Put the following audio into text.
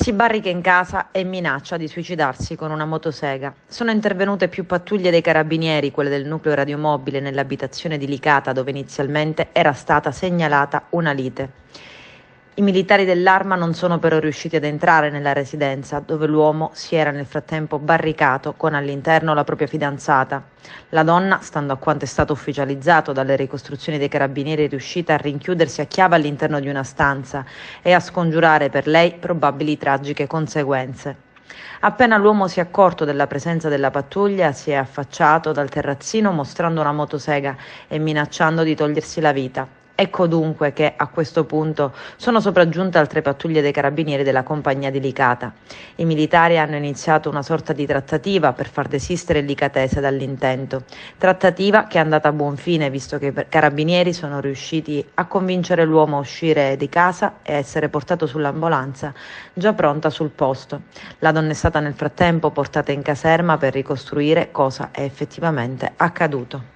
Si barrica in casa e minaccia di suicidarsi con una motosega. Sono intervenute più pattuglie dei carabinieri, quelle del nucleo radiomobile, nell'abitazione di Licata, dove inizialmente era stata segnalata una lite. I militari dell'Arma non sono però riusciti ad entrare nella residenza, dove l'uomo si era nel frattempo barricato con all'interno la propria fidanzata. La donna, stando a quanto è stato ufficializzato dalle ricostruzioni dei carabinieri, è riuscita a rinchiudersi a chiave all'interno di una stanza e a scongiurare per lei probabili tragiche conseguenze. Appena l'uomo si è accorto della presenza della pattuglia, si è affacciato dal terrazzino mostrando una motosega e minacciando di togliersi la vita. Ecco dunque che a questo punto sono sopraggiunte altre pattuglie dei carabinieri della compagnia di Licata. I militari hanno iniziato una sorta di trattativa per far desistere il licatese dall'intento. Trattativa che è andata a buon fine, visto che i carabinieri sono riusciti a convincere l'uomo a uscire di casa e a essere portato sull'ambulanza già pronta sul posto. La donna è stata nel frattempo portata in caserma per ricostruire cosa è effettivamente accaduto.